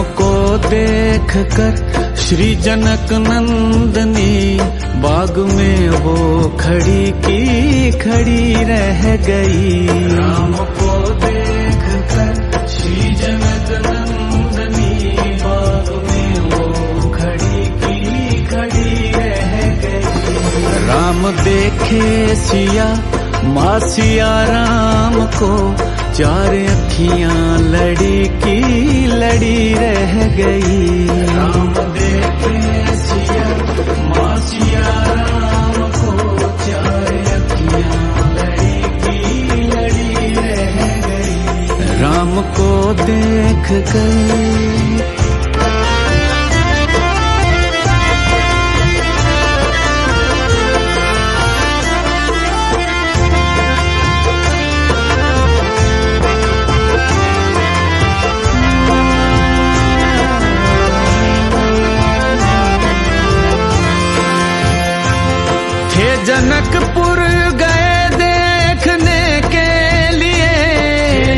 राम को देख कर श्री जनक नंदनी बाग में वो खड़ी की खड़ी रह गई। राम को देख कर श्री जनक नंदनी बाग में वो खड़ी की खड़ी रह गई। राम देखे सिया माँ सिया राम को चार अखियां लड़ी की लड़ी रह गई। राम देखे सिया माँ सिया राम को चार अखियां लड़ी की लड़ी रह गई। राम को देख कर जनकपुर गए देखने के लिए।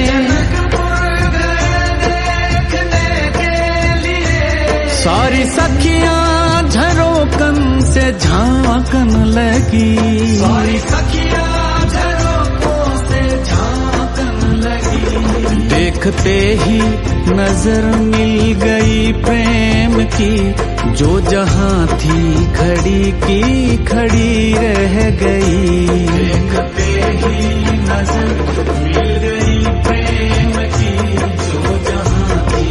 जनकपुर गए देखने के लिए। सारी सखियां झरोकन से झांकन लगी। सारी सखियां झरोकों से झांकन लगी। देखते ही नजर मिल गई प्रेम की, जो जहां थी खड़ी की खड़ी रह गई। देखते ही नजर मिल गई प्रेम की, जो जहां थी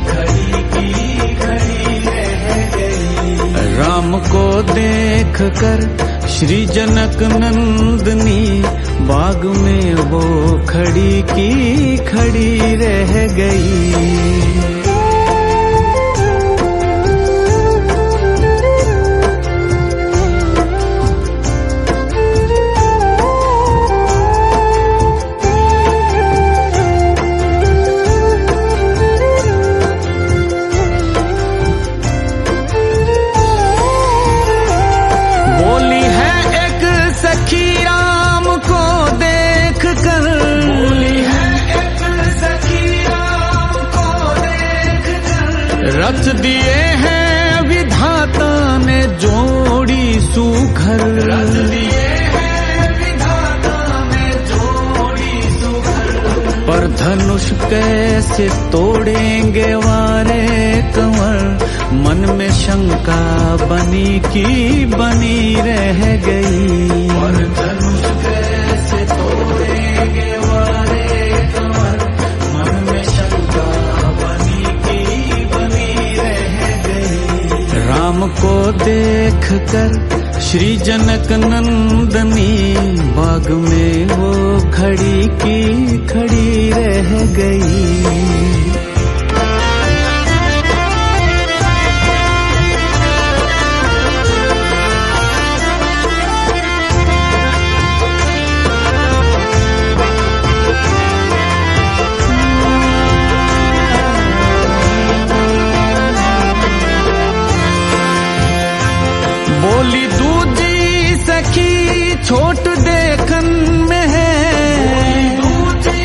खड़ी की खड़ी रह गई। राम को देख कर श्री जनक नंदनी बाग में वो खड़ी की खड़ी रह गई। रच दिए हैं विधाता ने जोड़ी सुघर। रच दिए हैं विधाता ने जोड़ी सुघर। पर धनुष कैसे तोड़ेंगे वारे कंवर, मन में शंका बनी की बनी रह गई। पर धनुष कैसे तोड़ेंगे वारे कंवर, मन में शंका बनी की बनी रह गई। राम को देख कर श्री जनक नंदनी बाग में वो खड़ी की खड़ी रह गई। बोली दूजी सखी छोट देखन में है। दूजी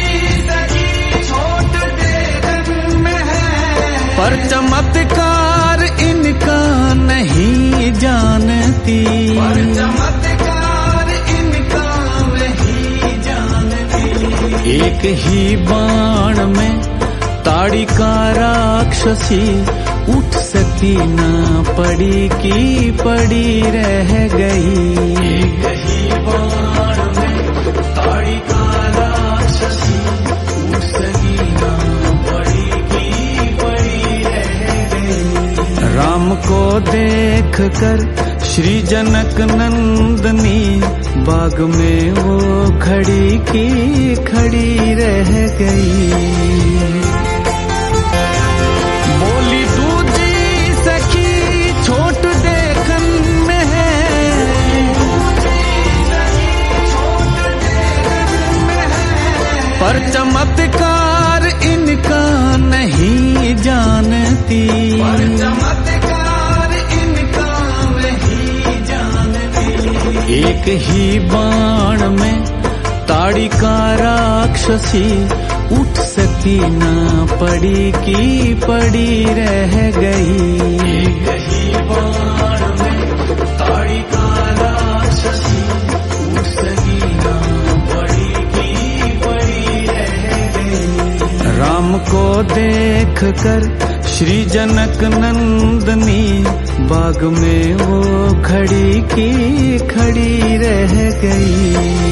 सखी छोट देखन में है। पर चमत्कार इनका नहीं जानती। पर चमत्कार इनका नहीं जानती। एक ही बाण में ताड़ी का राक्षसी उठ सकी ना पड़ी की पड़ी रह गई। एक ही बाण में ताड़ी का राक्षसी उठ सकी ना पड़ी की पड़ी रह गई। राम को देख कर श्री जनक नंदनी बाग में वो खड़ी की खड़ी रह गई। पर चमत्कार इनका नहीं जानती। पर चमत्कार इनका नहीं जानती। एक ही बाण में ताड़ी का राक्षसी उठ सकी थी ना पड़ी की पड़ी रह गई। एक ही बाण में ताड़ी का राक्षसी, टूट सकी ना पड़ी की पड़ी रह गई। राम को देख कर श्री जनक नंदनी, बाग में वो खड़ी की खड़ी रह गई।